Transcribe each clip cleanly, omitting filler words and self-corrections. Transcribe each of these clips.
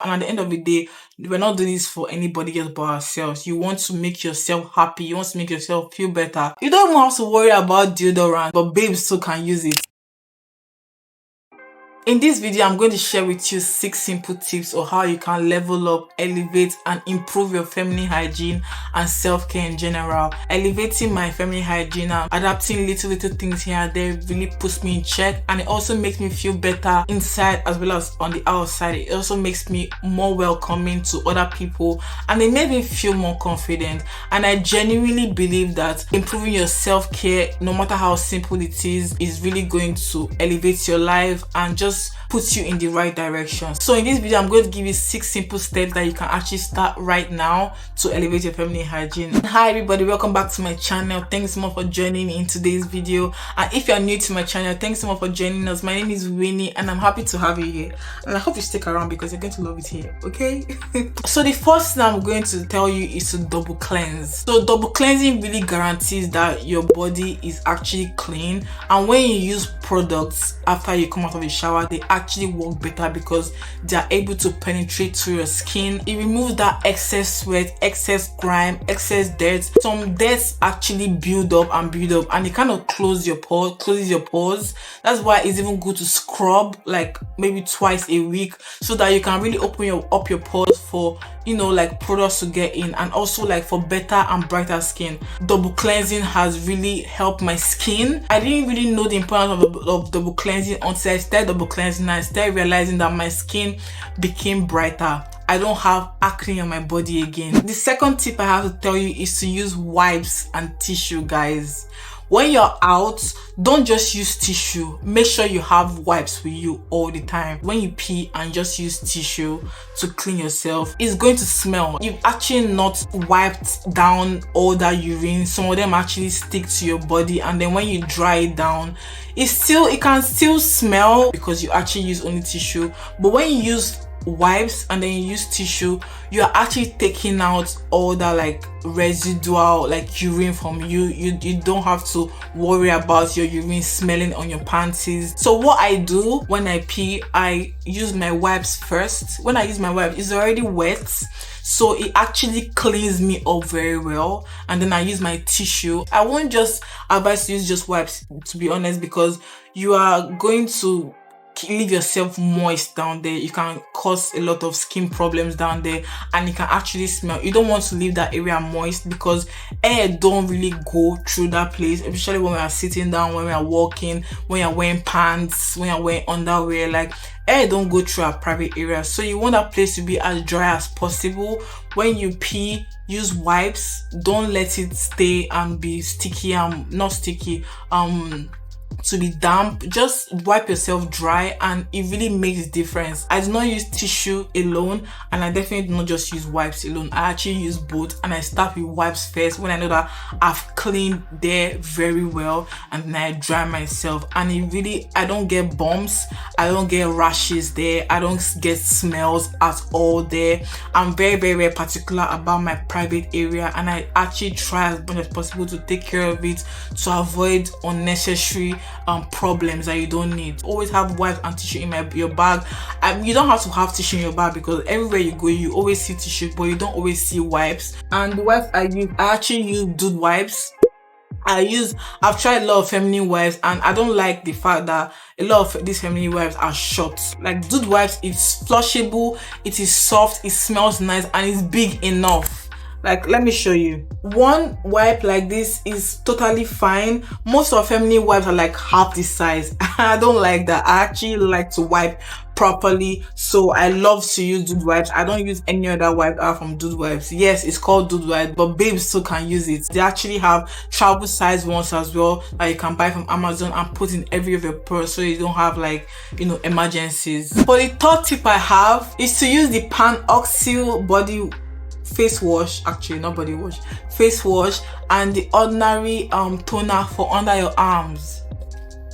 And at the end of the day, we're not doing this for anybody else but ourselves. You want to make yourself happy. You want to make yourself feel better. You don't even have to worry about deodorant, but babes still can use it. In this video, I'm going to share with you 6 simple tips on how you can level up, elevate, and improve your feminine hygiene and self-care in general. Elevating my feminine hygiene and adapting little things here and there really puts me in check, and it also makes me feel better inside as well as on the outside. It also makes me more welcoming to other people, and it made me feel more confident. And I genuinely believe that improving your self-care, no matter how simple it is really going to elevate your life and just puts you in the right direction. So in this video, I'm going to give you 6 simple steps that you can actually start right now to elevate your feminine hygiene. Hi everybody, welcome back to my channel. Thanks so much for joining me in today's video. And if you're new to my channel, thanks so much for joining us. My name is Winnie and I'm happy to have you here. And I hope you stick around because you're going to love it here, okay? So the first thing I'm going to tell you is to double cleanse. So double cleansing really guarantees that your body is actually clean, and when you use products after you come out of the shower, they actually work better because they are able to penetrate through your skin. It removes that excess sweat, excess grime, excess dirt. Some dirt actually build up and it kind of closes your pores. That's why it's even good to scrub like maybe twice a week, so that you can really open up your pores for, you know, like products to get in, and also like for better and brighter skin. Double cleansing has really helped my skin. I didn't really know the importance of double cleansing until I started double cleansing and I started realizing that my skin became brighter. I don't have acne on my body again. The second tip I have to tell you is to use wipes and tissue, guys. When you're out, don't just use tissue. Make sure you have wipes with you all the time. When you pee and just use tissue to clean yourself, it's going to smell. You've actually not wiped down all that urine. Some of them actually stick to your body, and then when you dry it down, it can still smell because you actually use only tissue. But when you use wipes and then you use tissue, you are actually taking out all that like residual like urine from you. You don't have to worry about your urine smelling on your panties. So what I do when I pee, I use my wipes first. When I use my wipes, it's already wet, so it actually cleans me up very well, and then I use my tissue. I won't just advise to use just wipes, to be honest, because you are going to leave yourself moist down there. You can cause a lot of skin problems down there, and it can actually smell. You don't want to leave that area moist because air don't really go through that place, especially when we are sitting down, when we are walking, when you're wearing pants, when you're wearing underwear. Like, air don't go through our private area, so you want that place to be as dry as possible. When you pee, use wipes. Don't let it stay and be sticky and not sticky, to be damp. Just wipe yourself dry, and it really makes a difference. I do not use tissue alone, and I definitely do not just use wipes alone. I actually use both, and I start with wipes first when I know that I've cleaned there very well, and then I dry myself, and it really, I don't get bumps, I don't get rashes there, I don't get smells at all there. I'm very particular about my private area, and I actually try as much as possible to take care of it to avoid unnecessary problems that you don't need. Always have wipes and tissue in your bag. You don't have to have tissue in your bag because everywhere you go you always see tissue, but you don't always see wipes. And the wipes I actually use dude wipes. I've tried a lot of feminine wipes, and I don't like the fact that a lot of these feminine wipes are short. Like, dude wipes, it's flushable, it is soft, it smells nice, and it's big enough. Like, let me show you. One wipe like this is totally fine. Most of feminine wipes are like half the size. I don't like that. I actually like to wipe properly, so I love to use dude wipes. I don't use any other wipe out from dude wipes. Yes, it's called dude wipe, but babes still can use it. They actually have travel size ones as well that you can buy from Amazon and put in every of your purse, so you don't have, like, you know, emergencies. But the third tip I have is to use the Pan-Oxyl body face wash, actually not body wash, face wash, and the ordinary toner for under your arms.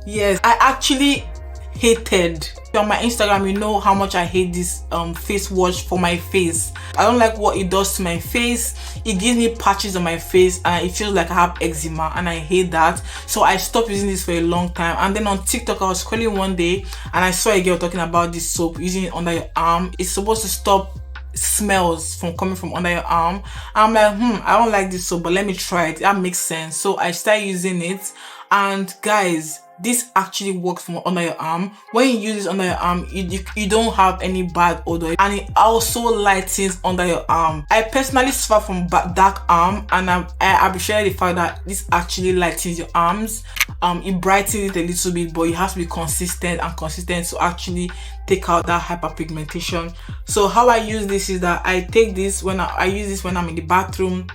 Yes, I actually hated. On my Instagram, you know how much I hate this face wash for my face. I don't like what it does to my face. It gives me patches on my face and it feels like I have eczema, and I hate that. So I stopped using this for a long time. And then on TikTok, I was scrolling one day and I saw a girl talking about this soap, using it under your arm. It's supposed to stop smells from coming from under your arm. I'm like, I don't like this soap, but let me try it. That makes sense. So I started using it, and guys, this actually works from under your arm. When you use this under your arm, you don't have any bad odor, and it also lightens under your arm. I personally suffer from dark arm, and I appreciate the fact that this actually lightens your arms. It brightens it a little bit, but you have to be consistent to actually take out that hyperpigmentation. So how I use this is that I take this when I use this when I'm in the bathroom,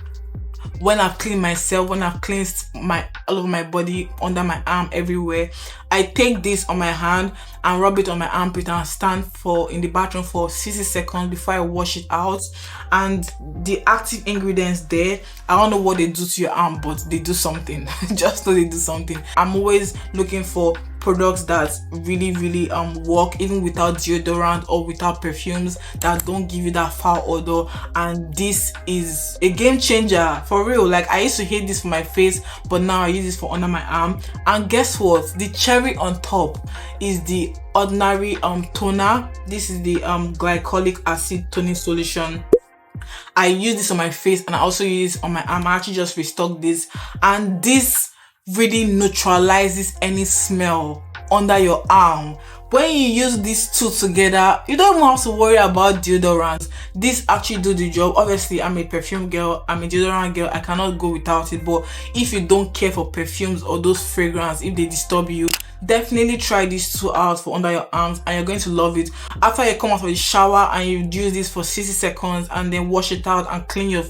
when I've cleaned myself, when I've cleansed all over my body, under my arm, everywhere. I take this on my hand and rub it on my armpit and stand in the bathroom for 60 seconds before I wash it out. And the active ingredients there, I don't know what they do to your arm, but they do something. Just know they do something. I'm always looking for products that really work, even without deodorant or without perfumes, that don't give you that foul odor. And this is a game changer for real. Like, I used to hate this for my face, but now I use this for under my arm. And guess what? The cherry on top is the ordinary toner. This is the glycolic acid toning solution. I use this on my face and I also use this on my arm. I actually just restocked this, and this really neutralizes any smell under your arm. When you use these two together, you don't even have to worry about deodorants. This actually do the job. Obviously, I'm a perfume girl, I'm a deodorant girl, I cannot go without it. But if you don't care for perfumes or those fragrances, if they disturb you, definitely try these two out for under your arms, and you're going to love it. After you come out of the shower and you use this for 60 seconds and then wash it out and clean your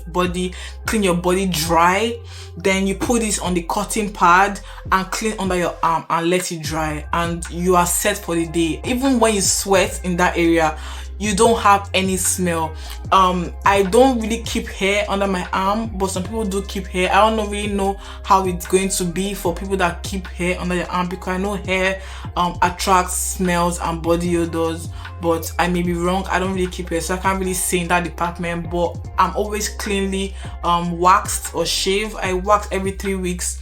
body dry, then you put this on the cotton pad and clean under your arm and let it dry, and you are set for the day. Even when you sweat in that area, you don't have any smell. I don't really keep hair under my arm, but some people do keep hair. I don't really know how it's going to be for people that keep hair under their arm, because I know hair attracts smells and body odors, but I may be wrong. I don't really keep hair, so I can't really say in that department. But I'm always cleanly waxed or shaved. I wax every 3 weeks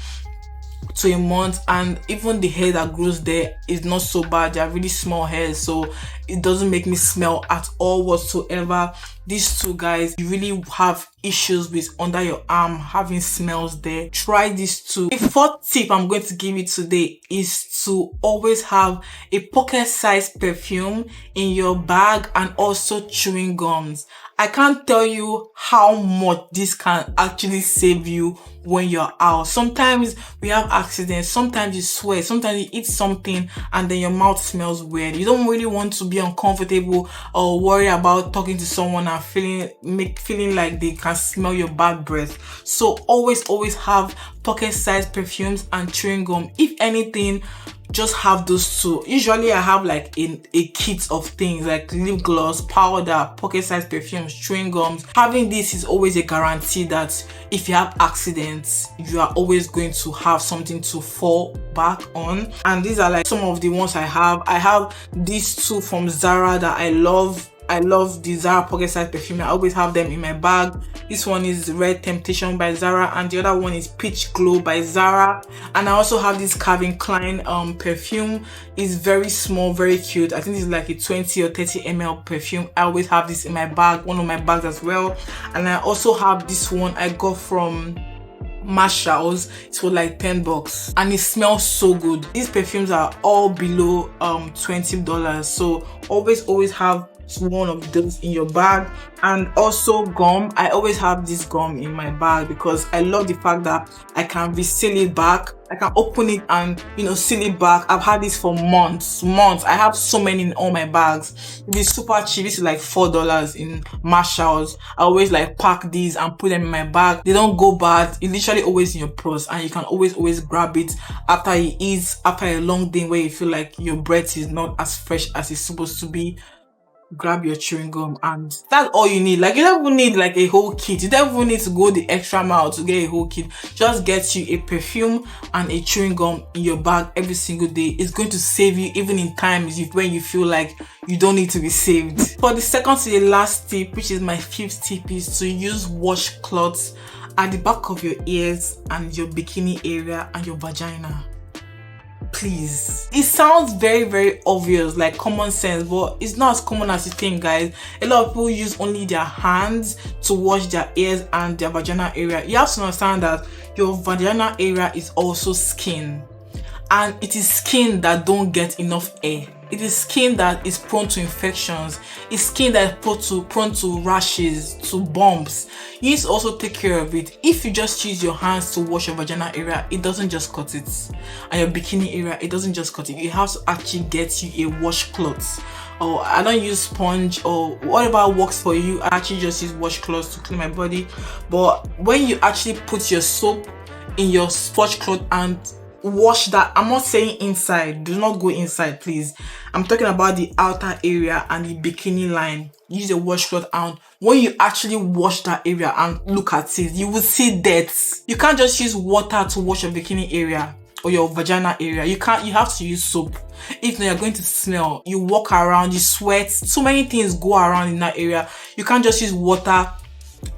to a month, and even the hair that grows there is not so bad. They are really small hairs, so it doesn't make me smell at all whatsoever. These two, guys, you really have issues with under your arm having smells there, try these two. The fourth tip I'm going to give you today is to always have a pocket-sized perfume in your bag, and also chewing gums. I can't tell you how much this can actually save you when you're out. Sometimes we have accidents, sometimes you sweat, sometimes you eat something and then your mouth smells weird. You don't really want to be uncomfortable or worry about talking to someone and feeling like they can smell your bad breath. So always have pocket-sized perfumes and chewing gum. If anything, just have those two. Usually I have like a kit of things like lip gloss, powder, pocket-sized perfumes, chewing gums. Having this is always a guarantee that if you have accidents, you are always going to have something to fall back on. And these are like some of the ones I have. I have these two from Zara that I love. I love the Zara pocket-sized perfume. I always have them in my bag. This one is Red Temptation by Zara, and the other one is Peach Glow by Zara. And I also have this Calvin Klein perfume. It's very small, very cute. I think it's like a 20 or 30 ml perfume. I always have this in my bag, one of my bags as well. And I also have this one I got from Marshalls. It's for like $10, and it smells so good. These perfumes are all below $20, so always have one of those in your bag. And also gum. I always have this gum in my bag because I love the fact that I can reseal it back. I can open it and seal it back. I've had this for months. I have so many in all my bags. It's super cheap. This is like $4 in Marshalls. I always like pack these and put them in my bag. They don't go bad. It's literally always in your purse, and you can always grab it after you eat, after a long day where you feel like your breath is not as fresh as it's supposed to be. grab your chewing gum, and that's all you need. Like, you don't even need like a whole kit. You don't even need to go the extra mile to get a whole kit. Just get you a perfume and a chewing gum in your bag every single day. It's going to save you even in times when you feel like you don't need to be saved. For the second to the last tip, which is my 5th tip, is to use washcloths at the back of your ears and your bikini area and your vagina. Please. It sounds very, very obvious, like common sense, but it's not as common as you think, guys. A lot of people use only their hands to wash their ears and their vagina area. You have to understand that your vagina area is also skin, and it is skin that don't get enough air. It is skin that is prone to infections. It's skin that is prone to rashes, to bumps. You need to also take care of it. If you just use your hands to wash your vagina area, it doesn't just cut it. And your bikini area, it doesn't just cut it. You have to actually get you a washcloth. Or I don't use sponge or whatever works for you. I actually just use washcloths to clean my body. But when you actually put your soap in your washcloth and wash that, I'm not saying inside, do not go inside, please. I'm talking about the outer area and the bikini line. Use a washcloth, and when you actually wash that area and look at it, you will see dirt. You can't just use water to wash your bikini area or your vagina area. You have to use soap. If not, you're going to smell. You walk around, you sweat, so many things go around in that area. You can't just use water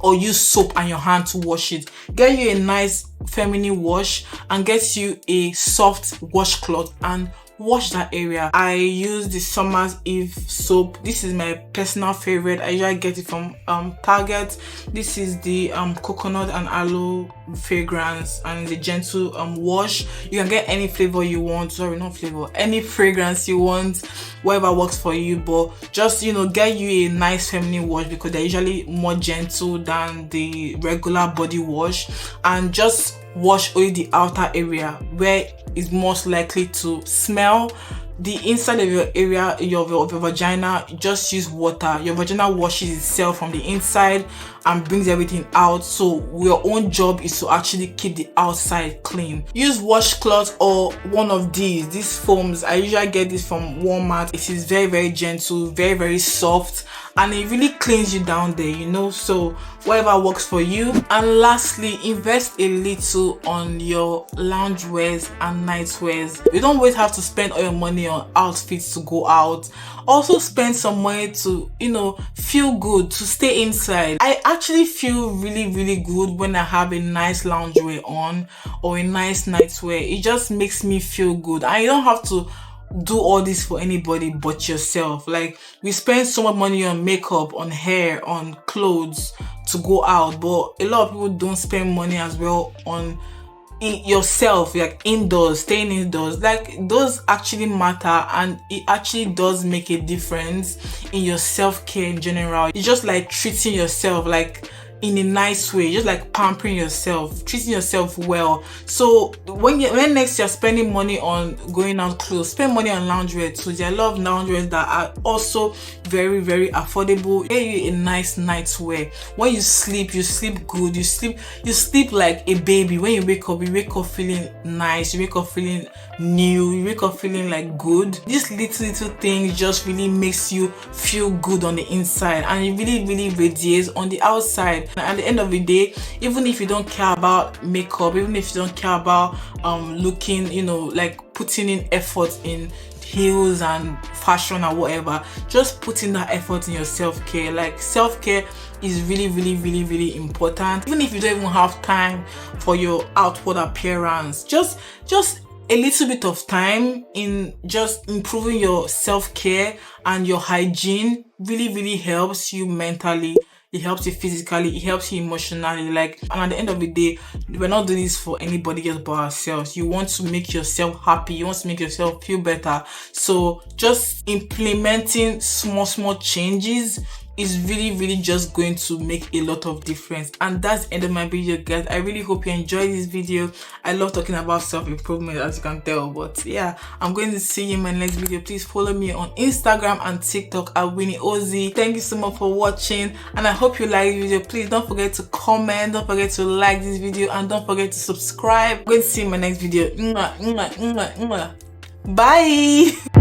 or use soap and your hand to wash it. Get you a nice feminine wash and get you a soft washcloth and wash that area. I use the Summer's Eve soap. This is my personal favorite. I usually get it from Target. This is the coconut and aloe fragrance and the gentle wash. You can get any flavor you want. Sorry, not flavor, any fragrance you want, whatever works for you. But just, get you a nice feminine wash because they're usually more gentle than the regular body wash. And just wash only the outer area where is most likely to smell. The inside of your area, your vagina, just use water. Your vagina washes itself from the inside and brings everything out. So your own job is to actually keep the outside clean. Use washcloth or one of these foams. I usually get this from Walmart. It is very, very gentle, very, very soft, and it really cleans you down there, so whatever works for you. And lastly, invest a little on your loungewears and nightwears. You don't always have to spend all your money on outfits to go out. Also spend some money to, feel good, to stay inside. I actually feel really, really good when I have a nice loungewear on or a nice nightwear. It just makes me feel good. And you don't have to do all this for anybody but yourself. Like, we spend so much money on makeup, on hair, on clothes to go out, but a lot of people don't spend money as well on yourself, like indoors, staying indoors. Like, those actually matter, and it actually does make a difference in your self-care in general. It's just like treating yourself like in a nice way, just like pampering yourself, treating yourself well. So when next you're spending money on going out clothes, spend money on loungewear too. There are a lot of loungewear that are also very, very affordable. Get you a nice nightwear. When you sleep good. You sleep like a baby. When you wake up feeling nice. You wake up feeling new. You wake up feeling like good. These little things just really makes you feel good on the inside, and it really, really radiates on the outside. At the end of the day, even if you don't care about makeup, even if you don't care about looking, like putting in effort in heels and fashion or whatever, just putting that effort in your self-care. Like, self-care is really, really, really, really important. Even if you don't even have time for your outward appearance, just a little bit of time in just improving your self-care and your hygiene really, really helps you mentally. It helps you physically, it helps you emotionally. Like, and at the end of the day, we're not doing this for anybody else but ourselves. You want to make yourself happy, you want to make yourself feel better. So just implementing small changes is really, really just going to make a lot of difference. And that's the end of my video, guys. I really hope you enjoyed this video. I love talking about self-improvement, as you can tell. But yeah, I'm going to see you in my next video. Please follow me on Instagram and TikTok at Winnie Oz. Thank you so much for watching, and I hope you like this video. Please don't forget to comment, don't forget to like this video, and don't forget to subscribe. I'm going to see you in my next video. Bye.